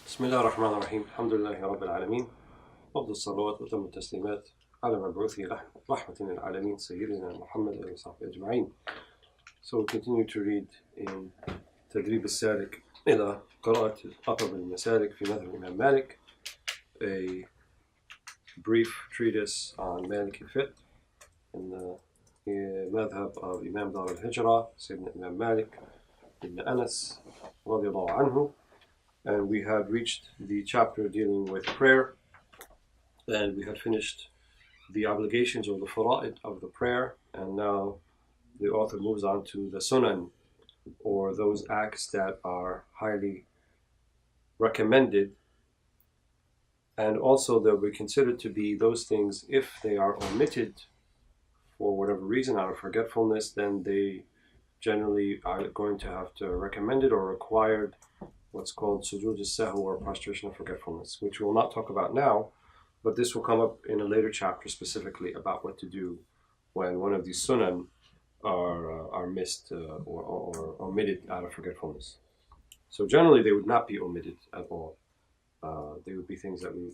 بسم الله الرحمن الرحيم. الحمد لله رب العالمين، أفضل الصلوات وأتم التسليمات على مبعوث رحمة للعالمين سيدنا محمد وصحبه أجمعين. So we continue to read in Tadrib Al-Salik إلى قراءة أقرب المسالك في مذهب الإمام مالك, a brief treatise on Maliki Fiqh in the madhab of Imam Dar al-Hijrah, Sayyidina Imam Malik ibn Anas radiallahu anhu. And we had reached the chapter dealing with prayer, and we had finished the obligations or the fara'id of the prayer, and now the author moves on to the sunan, or those acts that are highly recommended, and also that we consider to be those things, if they are omitted for whatever reason out of forgetfulness, then they generally are going to have to recommended or required what's called sujood al-sahw, or prostration of forgetfulness, which we will not talk about now, but this will come up in a later chapter specifically about what to do when one of these sunan are missed or omitted out of forgetfulness. So generally they would not be omitted at all. They would be things that we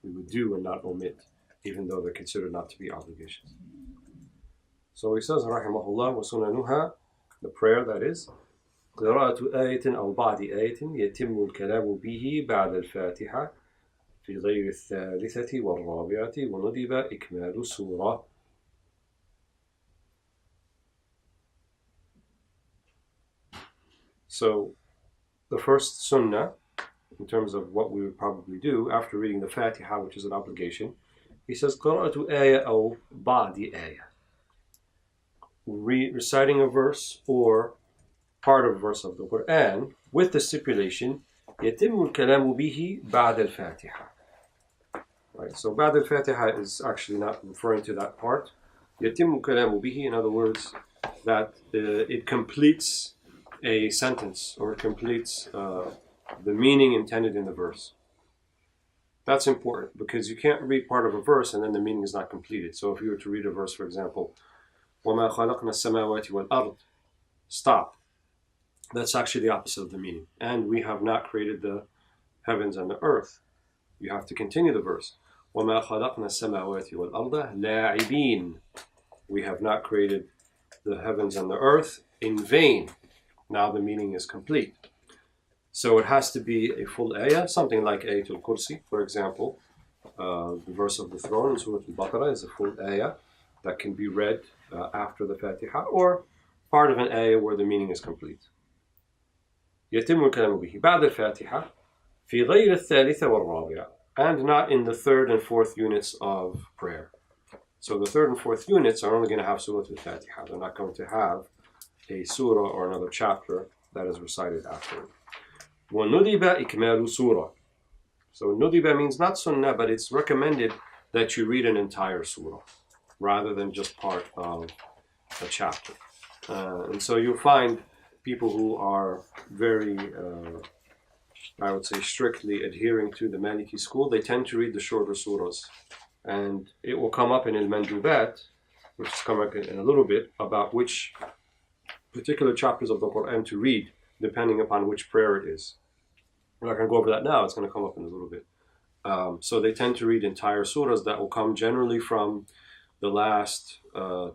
would do and not omit, even though they're considered not to be obligations. So he says, rahimahullah, wa sunanuha, the prayer that is, قراءة آية أو بعض آية يتم الكلام به بعد الفاتحة في غير الثالثة والرابعة وندب إكمال السورة. So the first sunnah, in terms of what we would probably do after reading the Fatiha, which is an obligation, he says قراءة آية أو بعض آية, reciting a verse or part of a verse of the Quran, with the stipulation يتم الكلام به بعد الفاتحة. Right, so بعد الفاتحة is actually not referring to that part. يتم الكلام به, in other words, that it completes a sentence, or it completes the meaning intended in the verse. That's important, because you can't read part of a verse and then the meaning is not completed. So if you were to read a verse, for example, وَمَا خَلَقْنَا السَّمَاوَاتِ وَالْأَرْضِ, stop. That's actually the opposite of the meaning. And we have not created the heavens and the earth. You have to continue the verse. وَمَا خَلَقْنَا السَّمَاوَاتِ وَالْأَرْضَ لَاعِبِينَ, we have not created the heavens and the earth in vain. Now the meaning is complete. So it has to be a full ayah, something like Ayatul Kursi, for example. The verse of the throne in Surah Al-Baqarah is a full ayah that can be read after the Fatiha, or part of an ayah where the meaning is complete. يتم الكلام به بعد الفاتحة في غير الثالثة والرابعة, and not in the third and fourth units of prayer. So the third and fourth units are only going to have Surah Al-Fatiha. They're not going to have a surah or another chapter that is recited after. وَنُدِبَ إِكْمَالُ surah. So nudiba means not sunnah, but it's recommended that you read an entire surah rather than just part of a chapter. And so you'll find people who are very, I would say, strictly adhering to the Maliki school, they tend to read the shorter surahs. And it will come up in Al-Mandubat, which is coming up in a little bit, about which particular chapters of the Quran to read, depending upon which prayer it is. We're not going to go over that now, it's going to come up in a little bit. So they tend to read entire surahs that will come generally from the last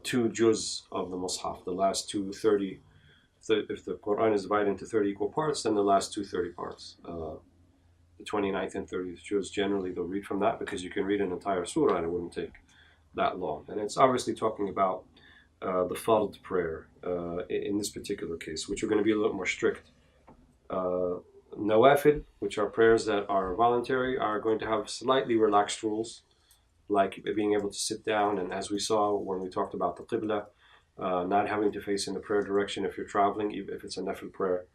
two juz of the Mus'haf, the last 230. If the Quran is divided into 30 equal parts, then the last 230 parts, the 29th and 30th juz, generally they'll read from that, because you can read an entire surah and it wouldn't take that long. And it's obviously talking about the fard prayer in this particular case, which are going to be a little more strict. Nawafil, which are prayers that are voluntary, are going to have slightly relaxed rules, like being able to sit down, and as we saw when we talked about the qibla, not having to face in the prayer direction if you're traveling, even if it's a nafil prayer,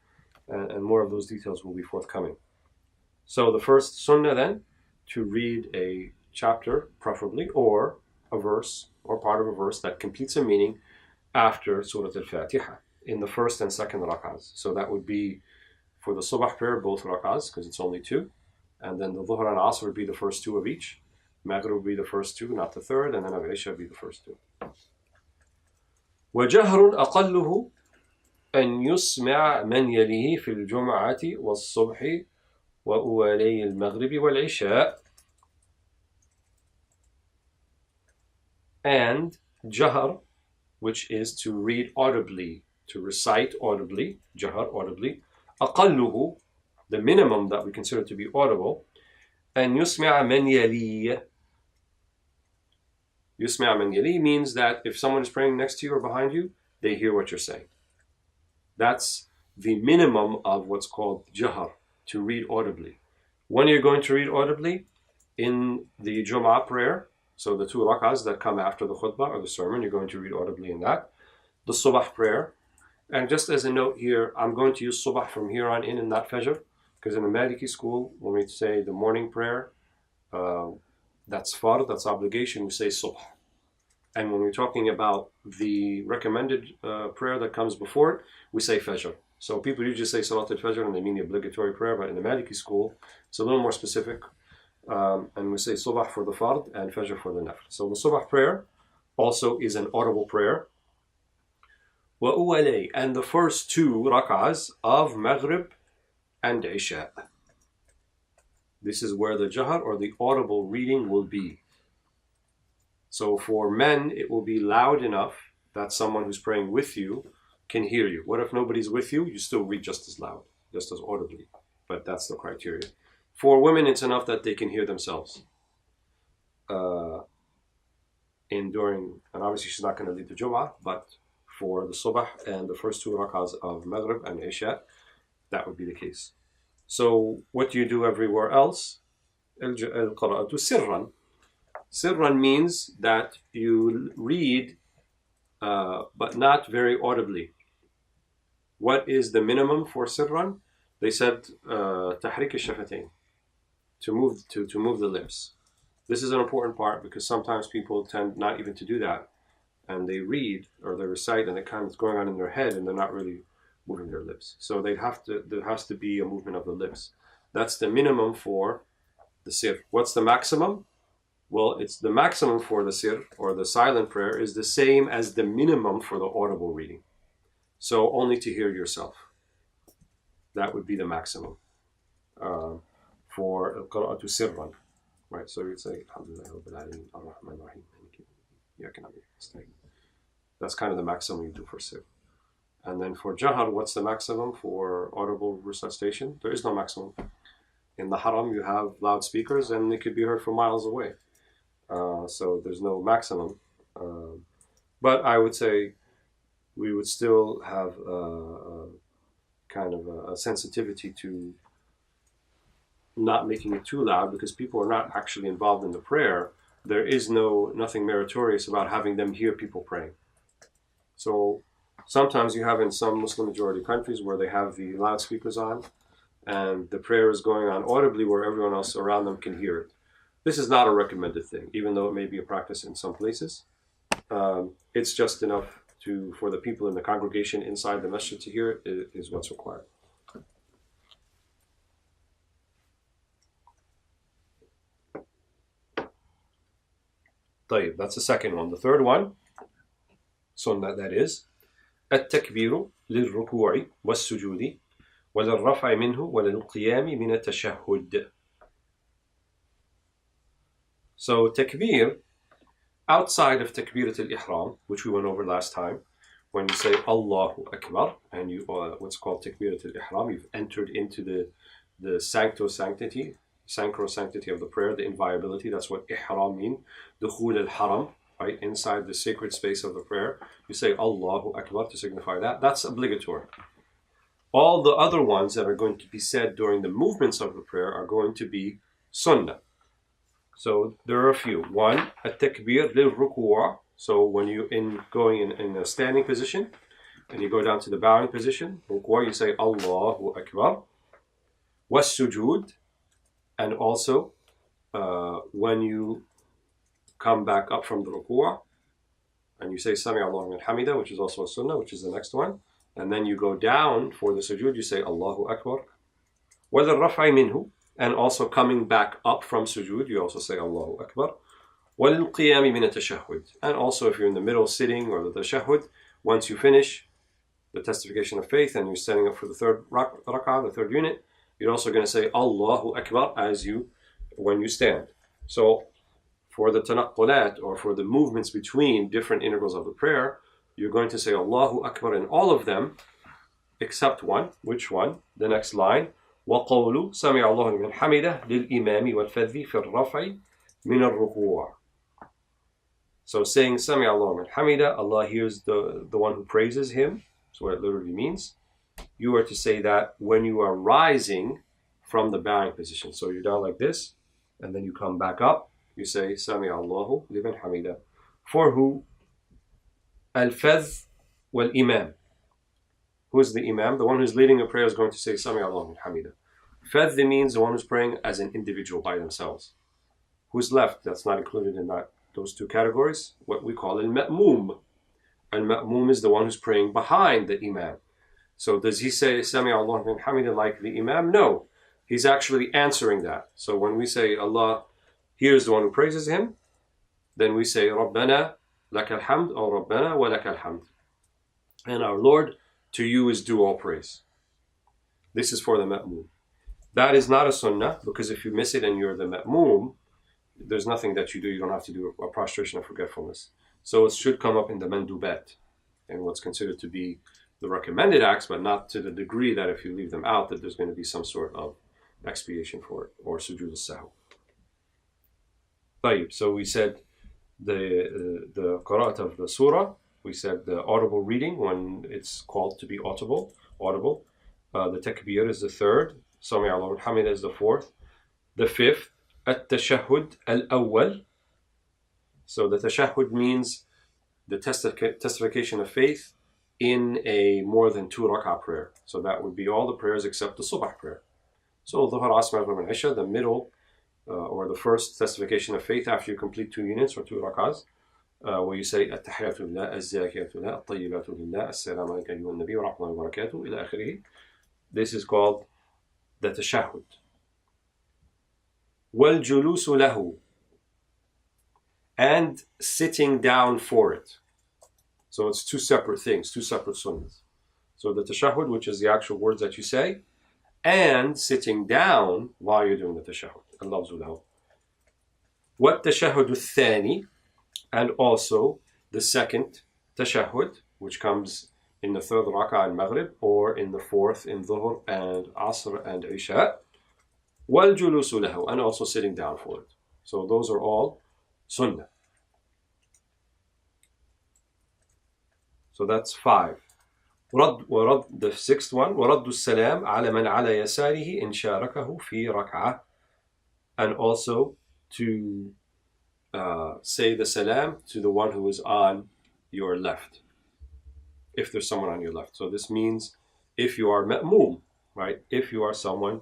and more of those details will be forthcoming. So the first sunnah then, to read a chapter, preferably, or a verse, or part of a verse that completes a meaning after Surah Al-Fatiha, in the first and second rak'ahs. So that would be for the subh prayer, both rak'ahs, because it's only two, and then the dhuhr and asr would be the first two of each, maghrib would be the first two, not the third, and then al-isha would be the first two. وَجَهْرٌ أَقَلُّهُ أن يسمع من يليه في الجمعة والصبح وأولي المغرب والعشاء. And jahar, which is to read audibly, to recite audibly, jahar, audibly. أقله, the minimum that we consider to be audible. أن يسمع من يليه. يسمع من يليه means that if someone is praying next to you or behind you, they hear what you're saying. That's the minimum of what's called jahar, to read audibly. When you're going to read audibly, in the Jum'ah prayer, so the 2 rak'ahs that come after the khutbah or the sermon, you're going to read audibly in that. The subah prayer. And just as a note here, I'm going to use subah from here on in that fajr, because in the Maliki school, when we say the morning prayer, that's fard, that's obligation, we say subh. And when we're talking about the recommended prayer that comes before it, we say fajr. So people usually say salat al-fajr and they mean the obligatory prayer, but in the Maliki school, it's a little more specific. And we say subah for the fard and fajr for the nafl. So the subah prayer also is an audible prayer. وَأُوَلَيْ, and the first 2 rak'ahs of Maghrib and Isha. This is where the jahar or the audible reading will be. So for men, it will be loud enough that someone who's praying with you can hear you. What if nobody's with you? You still read just as loud, just as audibly. But that's the criteria. For women, it's enough that they can hear themselves. And obviously she's not going to lead the Jum'ah, but for the Subah and the first 2 rak'ahs of Maghrib and Isha, that would be the case. So what do you do everywhere else? Al-qira'atu sirran. Sirran means that you read, but not very audibly. What is the minimum for sirran? They said tahrik al-shafatayn, to move the lips. This is an important part because sometimes people tend not even to do that, and they read or they recite and it kind of is going on in their head and they're not really moving their lips. So there has to be a movement of the lips. That's the minimum for the sir. What's the maximum? Well, it's the maximum for the sir or the silent prayer is the same as the minimum for the audible reading. So only to hear yourself. That would be the maximum for al-qira'atu sirran. Right, so you'd say, Alhamdulillah, Rabbil Alameen, Ar-Rahman Ar-Rahim, Maliki. That's kind of the maximum you do for sir. And then for jahar, what's the maximum for audible recitation? There is no maximum. In the haram, you have loudspeakers and it could be heard from miles away. So there's no maximum. But I would say we would still have kind of a sensitivity to not making it too loud because people are not actually involved in the prayer. There is nothing meritorious about having them hear people praying. So sometimes you have in some Muslim majority countries where they have the loudspeakers on and the prayer is going on audibly where everyone else around them can hear it. This is not a recommended thing, even though it may be a practice in some places. It's just enough for the people in the congregation inside the masjid to hear it is what's required. طيب, that's the second one. The third one, sunnah, that is التكبير للركوع والسجود وللرفع منه وللقيام من التشهد. So takbir, outside of takbirat al-ihram, which we went over last time, when you say Allahu Akbar and you what's called takbirat al-ihram, you've entered into the sacrosanctity of the prayer, the inviolability. That's what ihram mean. Dukhul al-haram, right, inside the sacred space of the prayer. You say Allahu Akbar to signify that. That's obligatory. All the other ones that are going to be said during the movements of the prayer are going to be sunnah. So there are a few. One, at-takbir lil-ruku'. So when you're going in a standing position and you go down to the bowing position, ruku', you say Allahu Akbar. Was-sujud. And also when you come back up from the ruku' and you say Sami Allahu liman hamida, which is also a sunnah, which is the next one. And then you go down for the sujood, you say Allahu Akbar. وَلِلرَّفْعِ مِنْهُ. And also coming back up from sujood, you also say Allahu Akbar. وَلِلْقِيَامِ مِنَ التَّشَهُّدِ. And also if you're in the middle sitting or the tashahhud, once you finish, the testification of faith, and you're standing up for the third rak'ah, the third unit, you're also going to say Allahu Akbar when you stand. So for the tanaqqulat, or for the movements between different integrals of the prayer, you're going to say Allahu Akbar in all of them, except one. Which one? The next line. وَقَوْلُ سَمِعَ اللَّهُ لِمَنْ حَمِدَهُ لِلْإِمَامِ وَالْفَذِّ فِي الرَّفْعِ مِنَ الرُّكُوعِ. So saying سَمِعَ اللَّهُ لِمَنْ حَمِدَهُ, Allah hears the one who praises him. That's what it literally means. You are to say that when you are rising from the bowing position. So you're down like this, and then you come back up. You say سَمِعَ اللَّهُ لِمَنْ حَمِدَهُ. For who? Al-Fadh wal-Imam. Who is the Imam? The one who's leading a prayer is going to say Sami Allahu Hamida. Fadh means the one who's praying as an individual by themselves. Who's left? That's not included in those two categories. What we call al-Ma'mum. Al-Ma'mum is the one who's praying behind the Imam. So does he say Sami Allahu Hamida like the Imam? No. He's actually answering that. So when we say Allah hears the one who praises him, then we say Rabbana lakal hamd, or Rabbana wa lakal hamd. And our Lord, to you is due all praise. This is for the ma'mum. That is not a sunnah, because if you miss it and you're the ma'mum, there's nothing that you do. You don't have to do a prostration of forgetfulness. So it should come up in the mandubat, and what's considered to be the recommended acts, but not to the degree that if you leave them out, that there's going to be some sort of expiation for it, or sujood al-sahw. So we said the qira'at of the surah. We said the audible reading when it's called to be audible. The techbeer is the third. Sami Allahu Hamida is the fourth. The fifth, at-tashahhud al-awwal. So the tashahhud means the testification of faith in a more than 2 rak'ah prayer. So that would be all the prayers except the subh prayer. So Dhuhr, Asr, Maghrib, and Isha, the middle or the first testification of faith after you complete 2 units or 2 rak'ahs. Where you say التحيات لله الزاكيات لله الطيبات لله السلام عليك أيها النبي ورحمة الله وبركاته إلى آخره. This is called the tashahhud. والجلوس له, and sitting down for it. So it's 2 separate things, 2 separate sunnahs. So the tashahhud, which is the actual words that you say, and sitting down while you're doing the tashahhud. اللفظ له. والتشهد الثاني, and also the second tashahhud, which comes in the 3rd rak'ah in Maghrib, or in the 4th in Dhuhr and Asr and Isha. وَالْجُلُوسُ لَهُ, and also sitting down for it. So those are all sunnah. So that's 5. The 6th one, وَرَدُّ السَّلَامِ عَلَى مَنْ عَلَى يَسَارِهِ إِنْ شَارَكَهُ فِي رَكْعَةٍ, and also to say the salam to the one who is on your left, if there's someone on your left. So this means if you are ma'mum, right? If you are someone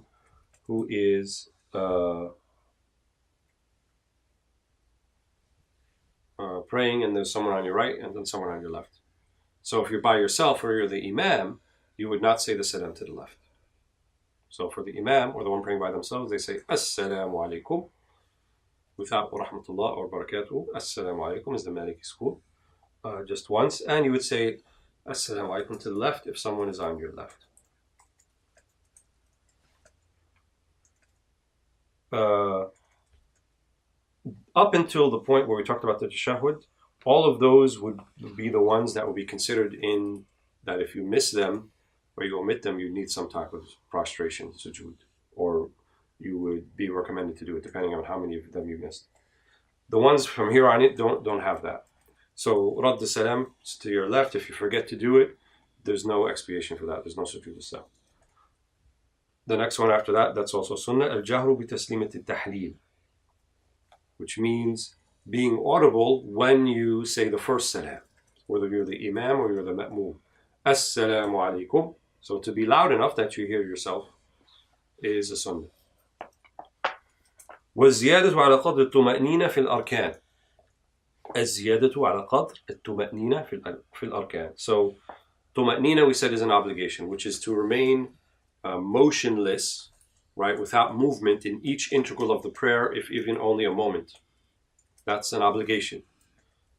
who is praying and there's someone on your right and then someone on your left. So if you're by yourself or you're the imam, you would not say the salam to the left. So for the imam or the one praying by themselves, they say Assalamu alaikum, without rahmatullah or barakatuh. Assalamu alaikum is the Maliki school, just once. And you would say Assalamu alaikum to the left if someone is on your left. Up until the point where we talked about the tashahhud, all of those would be the ones that would be considered in that if you miss them or you omit them, you need some type of prostration, sujood, or you would be recommended to do it depending on how many of them you missed. The ones from here on it don't have that. So Radd salam to your left, if you forget to do it, there's no expiation for that. There's no sujood al-sahw. The next one after that, that's also sunnah, al-jahru bi taslimat al-tahleel, which means being audible when you say the first salam, whether you're the imam or you're the ma'mum. Assalamu alaikum. So to be loud enough that you hear yourself is a sunnah. والزيادة على قدر الطمأنينة في الأركان. الزيادة على قدر الطمأنينة في الأركان. So طمأنينة, we said, is an obligation, which is to remain motionless, right, without movement in each integral of the prayer, if even only a moment. That's an obligation.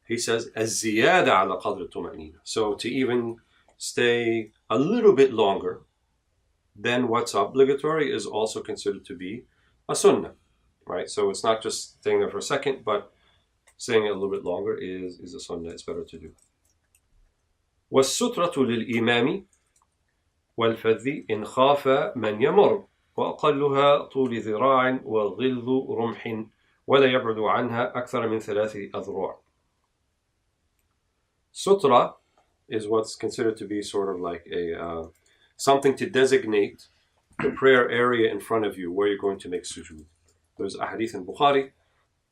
He says الزيادة على قدر الطمأنينة. So to even stay a little bit longer, then what's obligatory is also considered to be a sunnah, right? So it's not just staying there for a second, but staying a little bit longer is a sunnah. It's better to do. والسترة للإمام والفذ إن خاف من يمر وأقلها طول ذراع وغلظ رمح ولا يبعد عنها أكثر من 3 أذرع. Sutra is what's considered to be sort of like a something to designate the prayer area in front of you where you're going to make sujood. There's a hadith in Bukhari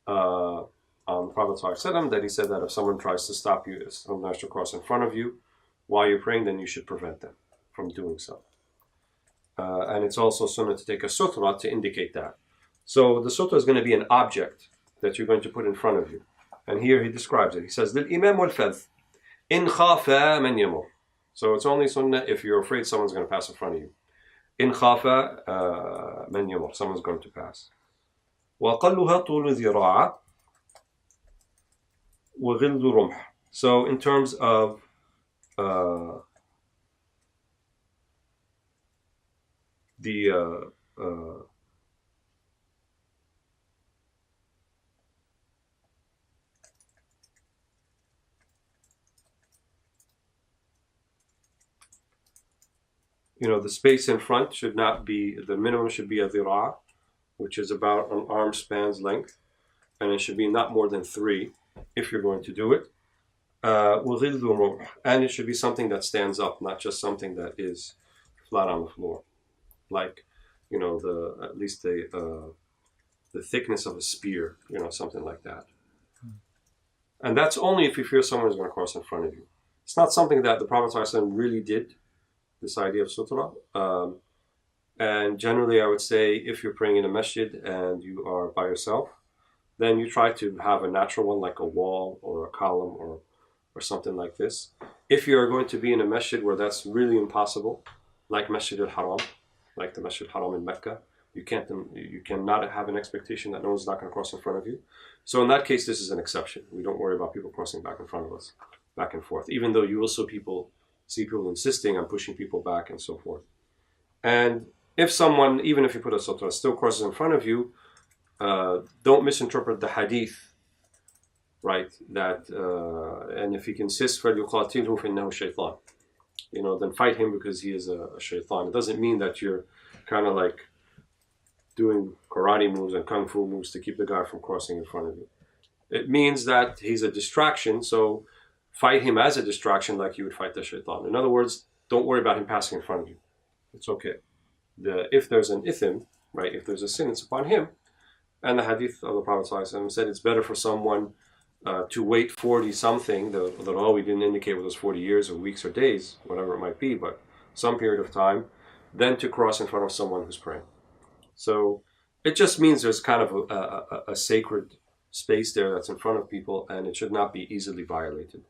on the Prophet ﷺ that he said that if someone tries to stop you, if someone tries to cross in front of you while you're praying, then you should prevent them from doing so. And it's also sunnah to take a sutra to indicate that. So the sutra is going to be an object that you're going to put in front of you. And here he describes it. He says, لِلْإِمَامِ وَالْفَذْ إِنْ خَافَ مَنْ يَمُرْ. So it's only sunnah if you're afraid someone's going to pass in front of you. إِنْ خَافَ مَنْ يَمُرْ. Someone's going to pass. وَقَلُّهَا طُولُ ذِرَاعَ وَغِلْدُ رُمْحٍ. So in terms of the space in front should not be, the minimum should be a dhira', which is about an arm span's length, and it should be not more than 3 if you're going to do it. And it should be something that stands up, not just something that is flat on the floor, like at least the thickness of a spear, something like that. And that's only if you fear someone is going to cross in front of you. It's not something that the Prophet ﷺ really did, this idea of sutra. And generally I would say if you're praying in a masjid and you are by yourself, then you try to have a natural one like a wall or a column or something like this. If you're going to be in a masjid where that's really impossible, like Masjid al-Haram, like the Masjid al-Haram in Mecca, you cannot have an expectation that no one's not going to cross in front of you. So in that case, this is an exception. We don't worry about people crossing back in front of us, back and forth, even though you also see people insisting on pushing people back and so forth. And if someone, even if you put a sutra, still crosses in front of you, don't misinterpret the hadith, right? That and if he insists, فَلْيُقَاتِلْهُ فَإِنَّهُ شَيْطَانٌ. Then fight him because he is a shaitan. It doesn't mean that you're kind of like doing karate moves and kung fu moves to keep the guy from crossing in front of you. It means that he's a distraction, so fight him as a distraction like you would fight the shaitan. In other words, don't worry about him passing in front of you. It's okay. If there's an ithim, right, if there's a sin, it's upon him. And the hadith of the Prophet ﷺ said it's better for someone to wait 40 something, the Rawi didn't indicate whether it was 40 years or weeks or days, whatever it might be, but some period of time, than to cross in front of someone who's praying. So it just means there's kind of a sacred space there that's in front of people, and it should not be easily violated.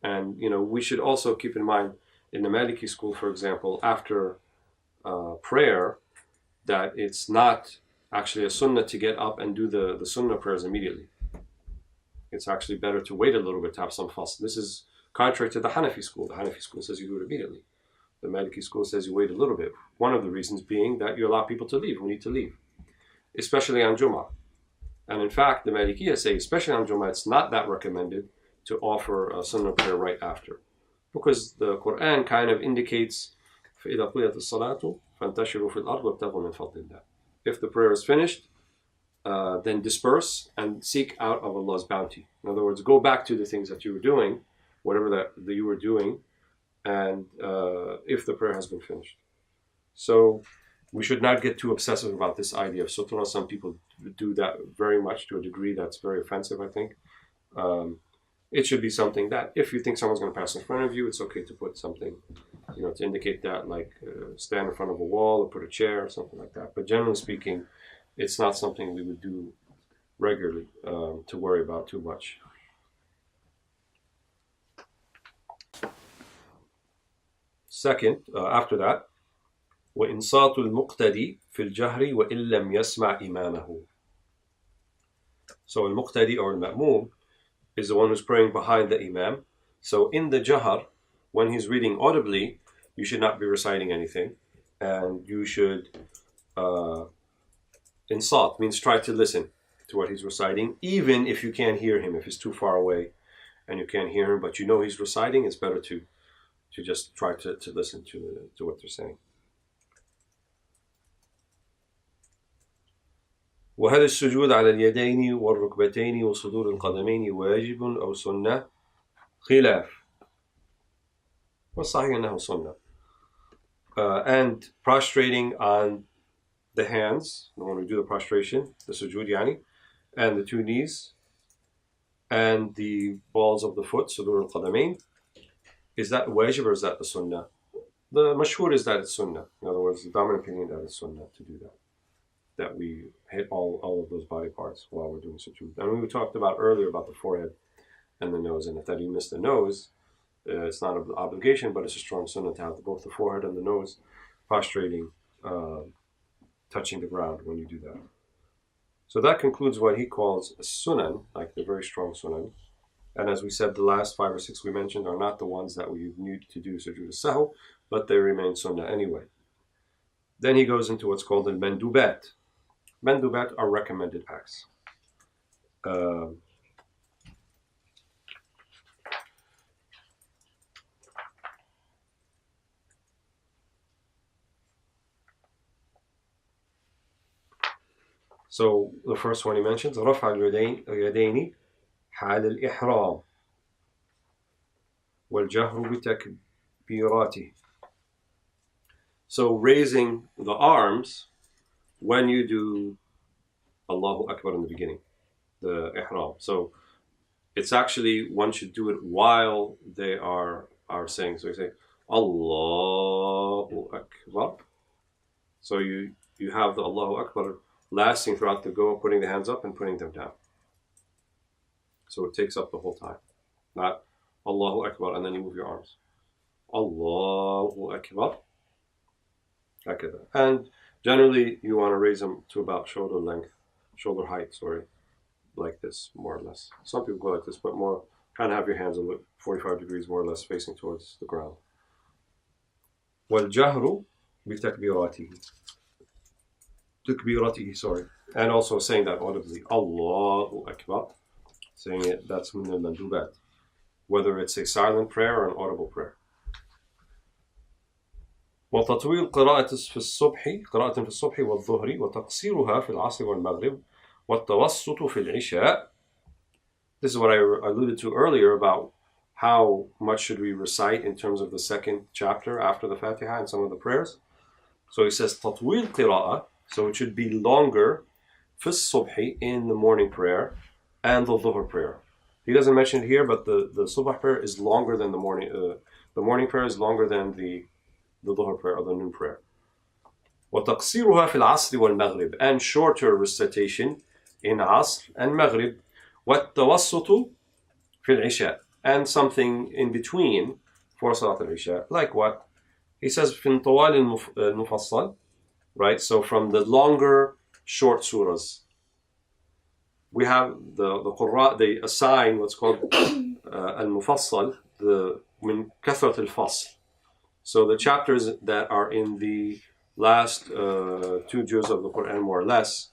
And we should also keep in mind, in the Maliki school, for example, after prayer, that it's not actually a sunnah to get up and do the sunnah prayers immediately. It's actually better to wait a little bit to have some fasl. This is contrary to the Hanafi school. The Hanafi school says you do it immediately. The Maliki school says you wait a little bit. One of the reasons being that you allow people to leave who need to leave, especially on Jummah. And in fact, the Malikiya say, especially on Jummah, it's not that recommended to offer a sunnah prayer right after, because the Quran kind of indicates فَإِذَا قُضِيَتِ الصَّلَاةُ فَانْتَشِرُوا فِي الْأَرْضِ وَابْتَغُوا مِنْ فَضْلِ اللَّهِ. If the prayer is finished, then disperse and seek out of Allah's bounty. In other words, go back to the things that you were doing, whatever that you were doing, and if the prayer has been finished. So we should not get too obsessive about this idea of sutra. Some people do that very much to a degree that's very offensive, I think. It should be something that if you think someone's going to pass in front of you, it's okay to put something, to indicate that, like stand in front of a wall or put a chair or something like that. But generally speaking, it's not something we would do regularly to worry about too much. Second, after that, وَإِنصَاتُ الْمُقْتَدِي فِي الْجَهْرِ وَإِن لَمْ يَسْمَعْ إِمَامَهُ. So al-muqtadi or al-ma'mum is the one who's praying behind the imam. So in the jahar, when he's reading audibly, you should not be reciting anything, and you should insat means try to listen to what he's reciting, even if you can't hear him. If he's too far away and you can't hear him, but you know he's reciting, it's better to just try to listen to what they're saying. وهل السجود على اليدين والركبتين وصدور القدمين واجب أو سنة؟ خلاف. والصحيح أنه سنة. And prostrating on the hands, when we do the prostration, the sujood yani, and the two knees, and the balls of the foot, sudur al-qadamain, is that wajib or is that the sunnah? The mashhur is that it's sunnah. In other words, the dominant opinion that it's sunnah to do that. That we hit all of those body parts while we're doing sujood. And we talked about earlier about the forehead and the nose, and if that you miss the nose, it's not an obligation, but it's a strong sunnah to have both the forehead and the nose prostrating, touching the ground when you do that. So that concludes what he calls sunan, like the very strong sunan. And as we said, the last 5 or 6 we mentioned are not the ones that we need to do sujood as-sahw, but they remain sunnah anyway. Then he goes into what's called al-mandubat. Mandubat are recommended acts. So the first one he mentions, رفع اليدين حال الإحرام والجهر بتكبيراته. So raising the arms when you do Allahu Akbar in the beginning, the ihram. So it's actually, one should do it while they are saying. So you say Allahu Akbar. So you have the Allahu Akbar lasting throughout the go, putting the hands up and putting them down. So it takes up the whole time. Not Allahu Akbar and then you move your arms. Allahu Akbar. And generally, you want to raise them to about shoulder height, like this, more or less. Some people go like this, but more, kind of have your hands a little 45 degrees more or less facing towards the ground. وَالْجَهْرُ بِتَكْبِيرَاتِهِ. And also saying that audibly, Allahu Akbar, saying it, that's min al-mandubat. Whether it's a silent prayer or an audible prayer. وتطويل قراءة في الصبح والظهر وتقصيرها في العصر والمغرب والتوسط في العشاء. This is what I alluded to earlier about how much should we recite in terms of the second chapter after the Fatiha and some of the prayers. So he says تطويل قراءة, so it should be longer في الصبح, in the morning prayer, and the dhuhr prayer. He doesn't mention it here, but the subh prayer is longer than the morning prayer is longer than the dhuhr prayer or the noon prayer. وتقصيرها في العصر والمغرب, and shorter recitation in Asr and Maghrib. والتوسط في العشاء, and something in between for Salat al-Isha. Like what? He says في طوال المفصل, right? So from the longer short surahs, we have the Qurra, they assign what's called al-mufassal, the min kathrat al-fasl. So the chapters that are in the last 2 juz of the Quran, more or less,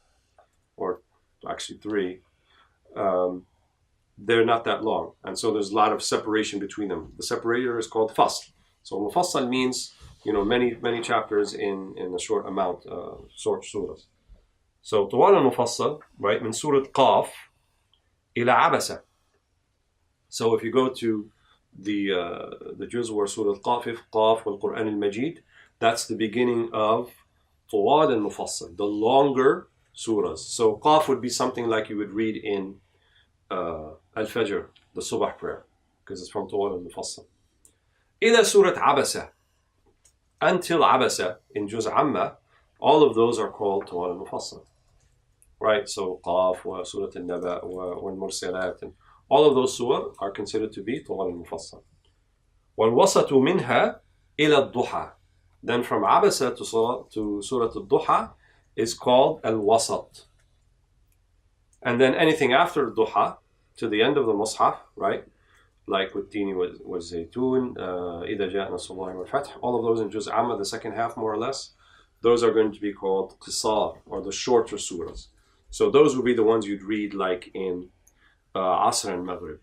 or actually 3, they're not that long. And so there's a lot of separation between them. The separator is called fasl. So mufassal means, many chapters in a short amount, short surahs. So طوال المفصل, right, من سورة قاف إلى عبسة. So if you go to the juz where Surah Qaf wal-Quran al-Majid, that's the beginning of طوال المفصل, the longer surahs. So Qaf would be something like you would read in Al-Fajr, the Subah prayer, because it's from طوال المفصل. إلى سورة عبسة, until Abasa in Juz Amma, all of those are called طوال المفصل. Right, so Qaf wa Surah Al-Naba wa Al-Mursalat, and all of those surah are considered to be طوال المفصل. وَالْوَسَطُ مِنْهَا إِلَى الضُّحَى. Then from Abasa to Surah Al-Duha is called Al-Wasat. And then anything after Duha, to the end of the Mus'haf, right, like with Dini was Zaytun, إذا جاء نصر الله والفتح, all of those in Juz Amma, the second half more or less, those are going to be called Qisar, or the shorter surahs. So those would be the ones you'd read like in Asr and Maghrib.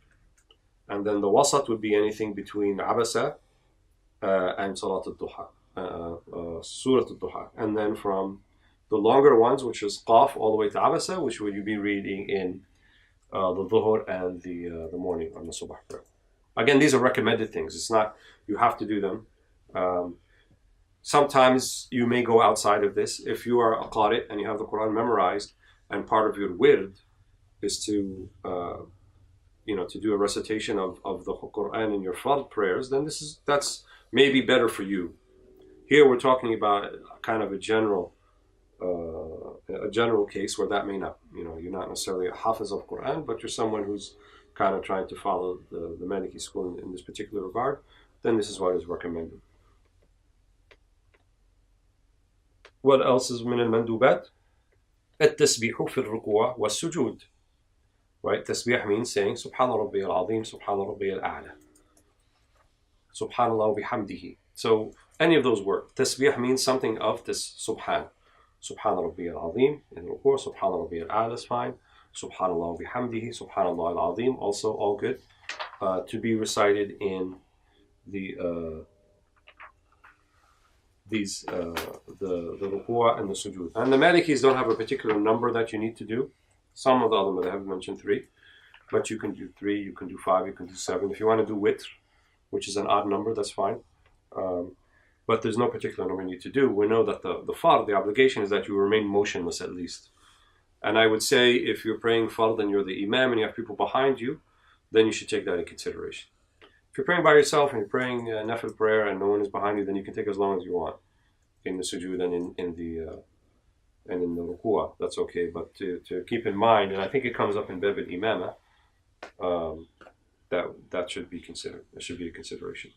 And then the Wasat would be anything between Abasa and Salat al-Duha, Surah al-Duha. And then from the longer ones, which is Qaf all the way to Abasa, which would you be reading in the Dhuhr and the morning on the Subh prayer. Again, these are recommended things. It's not you have to do them. Sometimes you may go outside of this. If you are a qari and you have the Quran memorized, and part of your wird is to to do a recitation of the Quran in your fard prayers, then that's maybe better for you. Here we're talking about kind of a general case where that may not, you're not necessarily a hafiz of Quran, but you're someone who's kind of trying to follow the Maliki school in this particular regard, then this is what is recommended. What else is من المندوبات? التسبيح في الركوع والسجود. Right? Tasbih means saying Subhana Rabbi al-Azim, Subhana Rabbi al-A'la, Subhanallah wa bihamdihi. So any of those work. Tasbih means something of this Subhan. Subhana Rabbi al-Azim in ruku', Subhana Rabbi al-A'la is fine. Subhanallah wa bihamdihi, Subhanallah al-Azim, also all good. To be recited in the ruku' and the sujood. And the Malikis don't have a particular number that you need to do. Some of the other madhab have mentioned 3, but you can do 3, you can do 5, you can do 7. If you want to do witr, which is an odd number, that's fine. But there's no particular number you need to do. We know that the fard, the obligation is that you remain motionless at least. And I would say if you're praying fard and you're the imam and you have people behind you, then you should take that in consideration. If you're praying by yourself and you're praying nafil prayer and no one is behind you, then you can take as long as you want in the sujood and in the ruku'ah, that's okay. But to keep in mind, and I think it comes up in Bab al-Imama, that should be considered. That should be a consideration.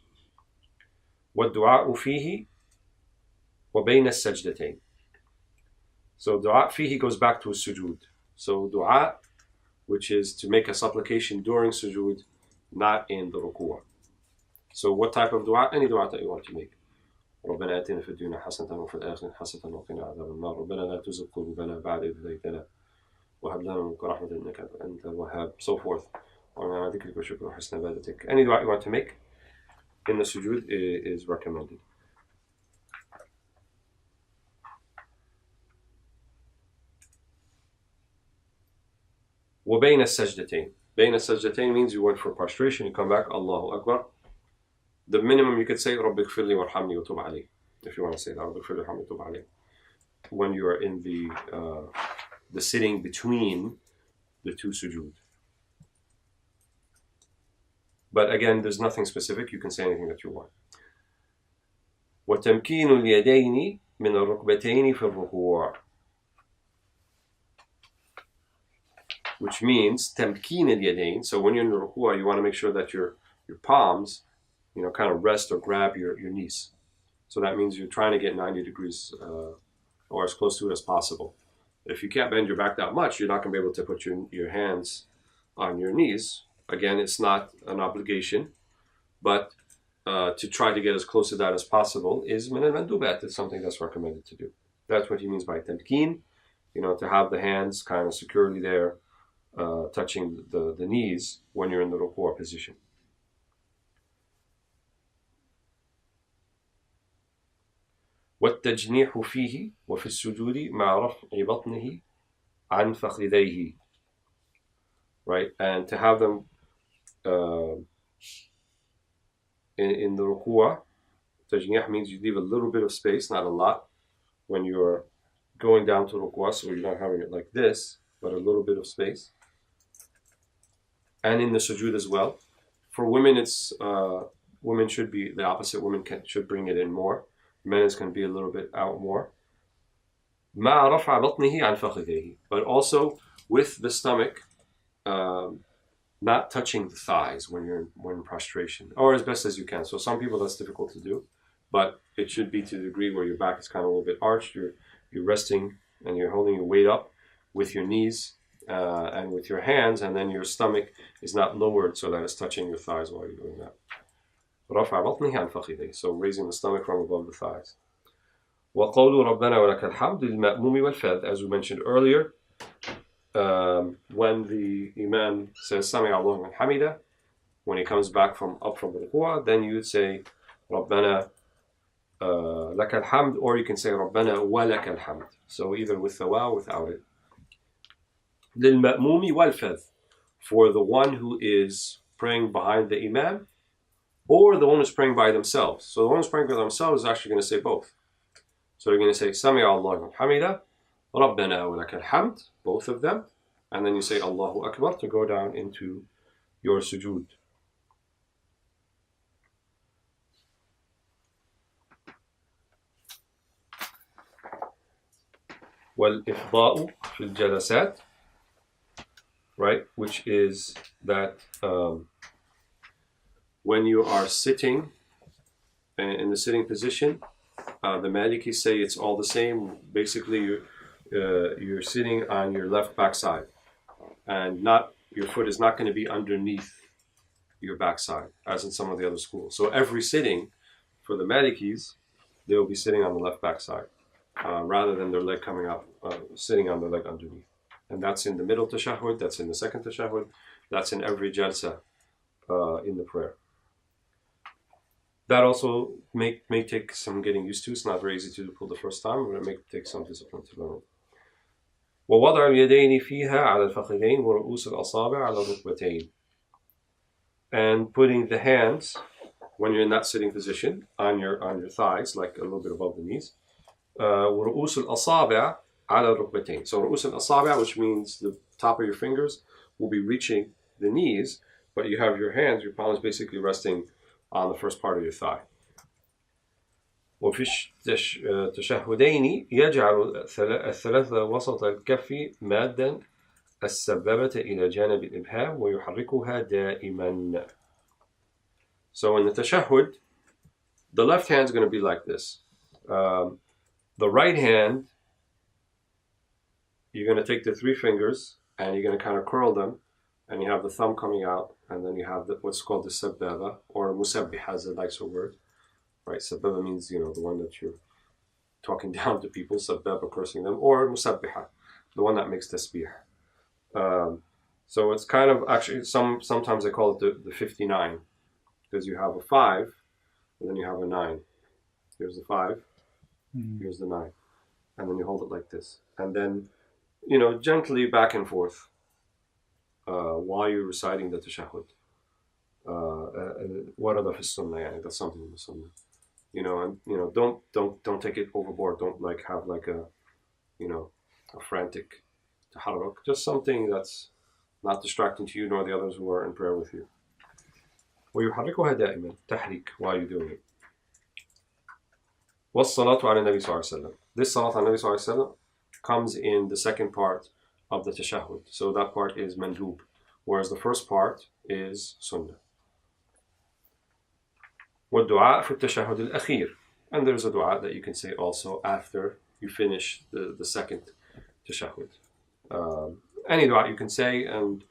وَالدُّعَاءُ فِيهِ وَبَيْنَ السَّجْدَتَيْنِ. So dua fihi goes back to a sujood. So dua, which is to make a supplication during sujood, not in the ruku'ah. So what type of dua? Any dua that you want to make. ربنا آتنا في الدنيا حسنة وفي الآخرة حسنة وقنا عذاب النار ربنا لا تزغ قلوبنا بعد إذ هديتنا وهب لنا منك رحمة إنك أنت الوهاب, so forth. ذكرك وشكرك وحسن عبادتك. Any dua you want to make in the sujood is recommended. وبين السجدتين. بين السجدتين means you went for prostration, you come back, Allahu Akbar. The minimum you could say, رَبِّ اغْفِرْ لِي وَارْحَمْنِي وَتُبْ عَلَيْهِ. If you want to say that, رَبِّ اغْفِرْ لِي وَارْحَمْنِي وَتُبْ عَلَيْهِ. When you are in the sitting between the two sujood. But again, there's nothing specific. You can say anything that you want. وَتَمْكِينُ الْيَدَيْنِ مِنَ الرُّكْبَتَيْنِ فِي الرُّكُوعِ. Which means تَمْكِينُ الْيَدَيْنِ. So when you're in the ruku'ah, you want to make sure that your palms, kind of rest or grab your knees. So that means you're trying to get 90 degrees or as close to it as possible. If you can't bend your back that much, you're not going to be able to put your hands on your knees. Again, it's not an obligation, but to try to get as close to that as possible is min al-mandubat. It's something that's recommended to do. That's what he means by tamkeen, to have the hands kind of securely there, touching the knees when you're in the ruku' position. والتجنيح فيه وفي السجود مع رفع بطنه عن فخذيه. Right, and to have them in the ruku'ah, tajnih means you leave a little bit of space, not a lot, when you're going down to ruku'ah, so you're not having it like this, but a little bit of space. And in the sujood as well. For women, women should be the opposite. Women should bring it in more. Men is going to be a little bit out more. مع رفع بطنه عن فخذيه, but also with the stomach not touching the thighs when you're in prostration, or as best as you can. So some people that's difficult to do, but it should be to the degree where your back is kind of a little bit arched. You're resting and you're holding your weight up with your knees and with your hands, and then your stomach is not lowered so that it's touching your thighs while you're doing that. رفع بطنه عن فخذيه, so raising the stomach from above the thighs. وقول ربنا ولك الحمد للمأموم والفذ, as we mentioned earlier, when the Imam says Sami Allahu liman hamida, when he comes back from the ruku', then you would say ربنا لك الحمد, or you can say ربنا ولك الحمد, so either with the waw or without it. للمأموم والفذ, for the one who is praying behind the Imam, or the one who's praying by themselves. So the one who's praying by themselves is actually going to say both. So they're going to say Sami Allahu liman hamida, Rabbana wa lakal hamd, both of them, and then you say Allahu Akbar to go down into your sujood. والإفضاء في الجلسات, right, which is that when you are sitting in the sitting position, the Maliki say it's all the same. Basically, you're sitting on your left backside, and your foot is not going to be underneath your backside, as in some of the other schools. So every sitting, for the Malikis, they will be sitting on the left backside, rather than their leg coming up, sitting on their leg underneath. And that's in the middle tashahhud, that's in the second tashahhud, that's in every jalsa in the prayer. That also may take some getting used to. It's not very easy to do the first time, but it may take some discipline to learn it. ووضع اليدين فيها على الفخذين ورؤوس الأصابع على الركبتين. And putting the hands, when you're in that sitting position, on your thighs, like a little bit above the knees. ورؤوس الأصابع على الركبتين. So رؤوس الأصابع, which means the top of your fingers will be reaching the knees, but you have your hands, your palms basically resting on the first part of your thigh. وفي التشهدين يجعل الثلاثة وسط الكف مادا السبابة إلى جانب الإبهام ويحركها دائما. So in the tashahhud, the left hand is going to be like this. The right hand, you're going to take the three fingers and you're going to kind of curl them, and you have the thumb coming out, and then you have what's called the sababa, or musabbiha is a nicer word, right? Sababa means, the one that you're talking down to people, sababa, cursing them, or musabbiha, the one that makes tasbih. So it's kind of, actually, sometimes they call it the 59, because you have a 5, and then you have a 9. Here's the 5, here's the 9, and then you hold it like this, and then, gently back and forth while you're reciting the tashahhud. What are the Sunnah? That's something in the Sunnah. And don't take it overboard. Don't have a frantic taharruk. Just something that's not distracting to you nor the others who are in prayer with you. ويحركها دائما تحريك while you're doing it. والصلاة على النبي صلى الله عليه وسلم. This salat على النبي صلى الله عليه وسلم comes in the second part of the tashahhud. So that part is mandub, whereas the first part is sunnah. والدعاء في التشهد الأخير. And there's a dua that you can say also after you finish the second tashahhud. Any dua you can say, and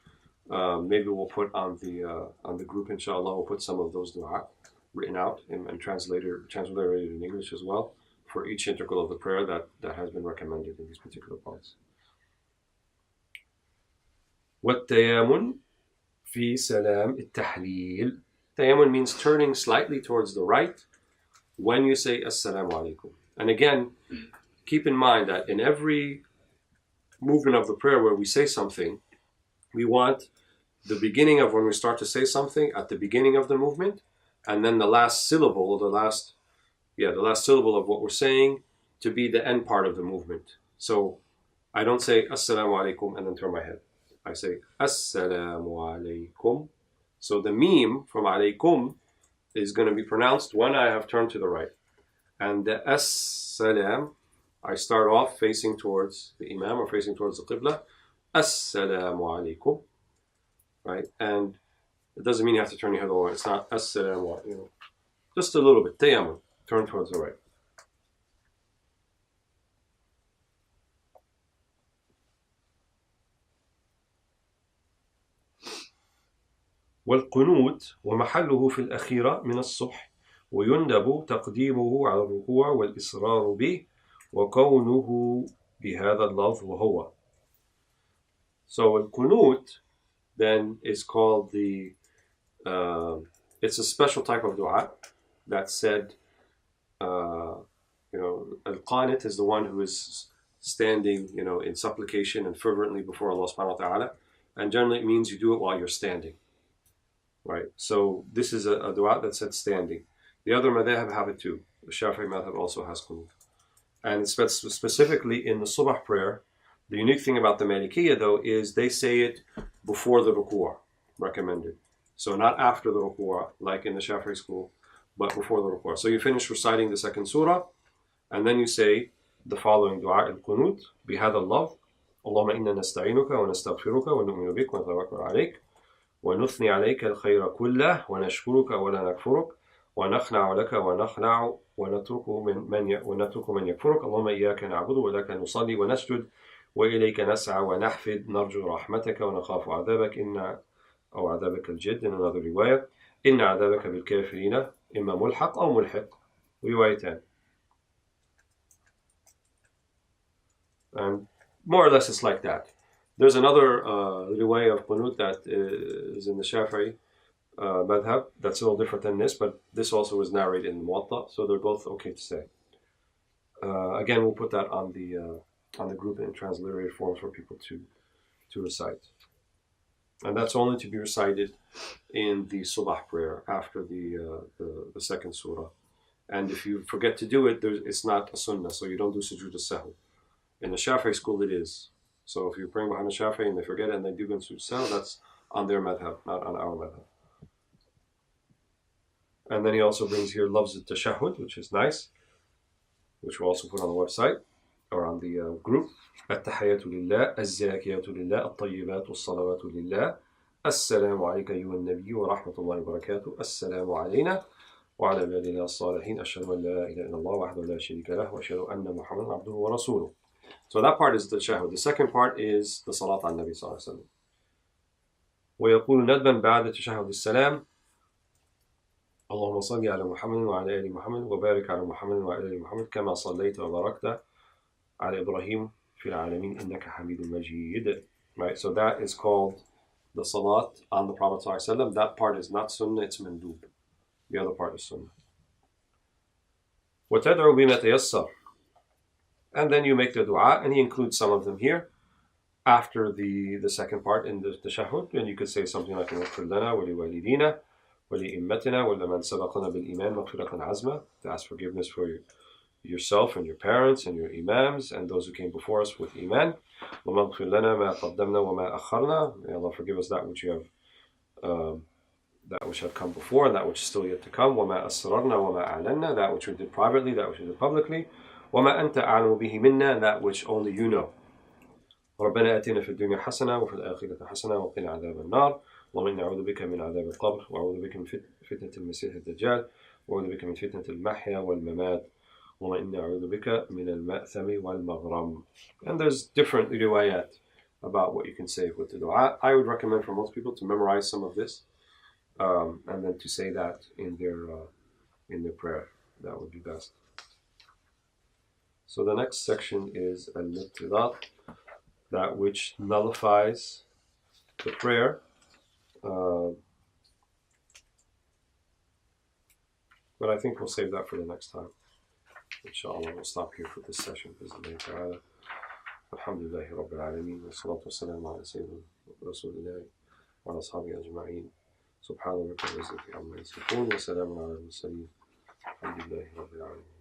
maybe we'll put on the group, inshallah, we'll put some of those dua written out and translated in English as well, for each integral of the prayer that has been recommended in these particular parts. والتيامن في سلام التحليل. Tayammum means turning slightly towards the right when you say Assalamu alaikum. And again, keep in mind that in every movement of the prayer where we say something, we want the beginning of when we start to say something at the beginning of the movement, and then the last syllable, the last syllable of what we're saying to be the end part of the movement. So I don't say Assalamu alaikum and then turn my head. I say Assalamu alaikum. So the meme from alaikum is going to be pronounced when I have turned to the right. And the as-salam, I start off facing towards the imam or facing towards the qibla. Assalamu alaikum. Right? And it doesn't mean you have to turn your head all the way. It's not as-salamu, just a little bit. Tayammum. Turn towards the right. والقنوت ومحله في الأخيرة من الصبح ويندب تقديمه على الركوع والإصرار به وكونه بهذا اللفظ وهو. So القنوت then is called it's a special type of dua that said, al-qanit is the one who is standing, in supplication and fervently before Allah subhanahu wa ta'ala. And generally it means you do it while you're standing. Right? So this is a dua that said standing. The other madhab have it too. The Shafi'i madhab also has qunut. And specifically in the subah prayer, the unique thing about the Malikiyya though is they say it before the ruku'ah, recommended. So not after the ruku'ah, like in the Shafi'i school, but before the ruku'ah. So you finish reciting the second surah, and then you say the following dua al-qunut, بهذا اللفظ اللهم إنا نستعينك ونستغفرك ونؤمن بك ونتوكل عليك ونثني عليك الخير كله ونشكرك ولا نكفرك ونخنع لك ونترك من يكفرك اللهم إياك نعبد ولك نصلي ونسجد وإليك نسعى ونحفد نرجو رحمتك ونخاف عذابك أو عذابك الجد in another رواية إن عذابك بالكافرين إما ملحق أو ملحق روايتان. And more or less it's like that. There's another riwayah of qunut that is in the Shafi'i madhab that's a little different than this, but this also was narrated in the Muwatta, so they're both okay to say. Again, we'll put that on the group in transliterated forms for people to recite. And that's only to be recited in the subah prayer after the second surah. And if you forget to do it, it's not a sunnah, so you don't do sujood al-sahw. In the Shafi'i school, it is. So if you're praying behind the Shafi'i and they forget it and they do go sujood al-sahw, that's on their madhab, not on our madhab. And then he also brings here loves al-tashahhud, which is nice, which we'll also put on the website or on the group. التحيات لله الزاكيات لله الطيبات والصلوات لله السلام عليك أيها النبي ورحمة الله وبركاته السلام علينا وعلى عباد الله الصالحين أشهد أن لا إله إلا الله وحده لا شريك له وأشهد أن محمدا عبده ورسوله. So that part is the tashahhud. The second part is the salat on Nabi sallallahu alaihi wasallam. ويقول ندبا بعد تشهد السلام اللهم صل على محمد وعلى آل محمد وبارك على محمد وعلى آل محمد كما صليت وباركت على إبراهيم في العالمين إنك حميد مجيد. Right, so that is called the salat on the Prophet sallallahu alaihi wasallam. That part is not sunnah, it's mandub. The other part is sunnah. وتدعو بما تيسر. And then you make the dua, and he includes some of them here after the second part in the tashahhud, and you could say something like اغفر لنا ولوالدينا ولأئمتنا ولمن سبقنا بالإيمان مغفرة عزمة, to ask forgiveness for yourself and your parents and your imams and those who came before us with iman. وَمَغْفِرْ لَنَا مَا قَدَّمْنَا وَمَا أَخَّرْنَا. May Allah forgive us that which you have that which had come before and that which is still yet to come. وَمَا أَسْرَرْنَا وَمَا أَعْلَنَّا. That which we did privately, that which we did publicly. وَمَا أَنْتَ أَعْلَمُ بِهِ مِنَّا. And that which only you know. رَبَّنَا آتِنَا فِي الدُّنْيَا حَسَنَةً وَفِي الْآخِرَةِ حَسَنَةً وَقِنَا عَذَابَ النَّارِ اللهم إني أعوذ بك من عذاب القبر وأعوذ بك من فتنة المسيح الدجال وأعوذ بك من فتنة المحيا والممات اللهم إني أعوذ بك من المأثم والمغرم. And there's different riwayat about what you can say with the dua. I would recommend for most people to memorize some of this and then to say that in their prayer. That would be best. So the next section is al-mubtilat, that which nullifies the prayer. But I think we'll save that for the next time. Inshallah, we'll stop here for this session. Alhamdulillahi Rabbil Alameen. Wa salatu wa salam ala Sayyidina Rasulillah wa ala ashabihi ajma'in. Subhana rabbika rabbil izzati amma yasifun wa salamun ala al-mursalin. Alhamdulillahi Rabbil Alameen.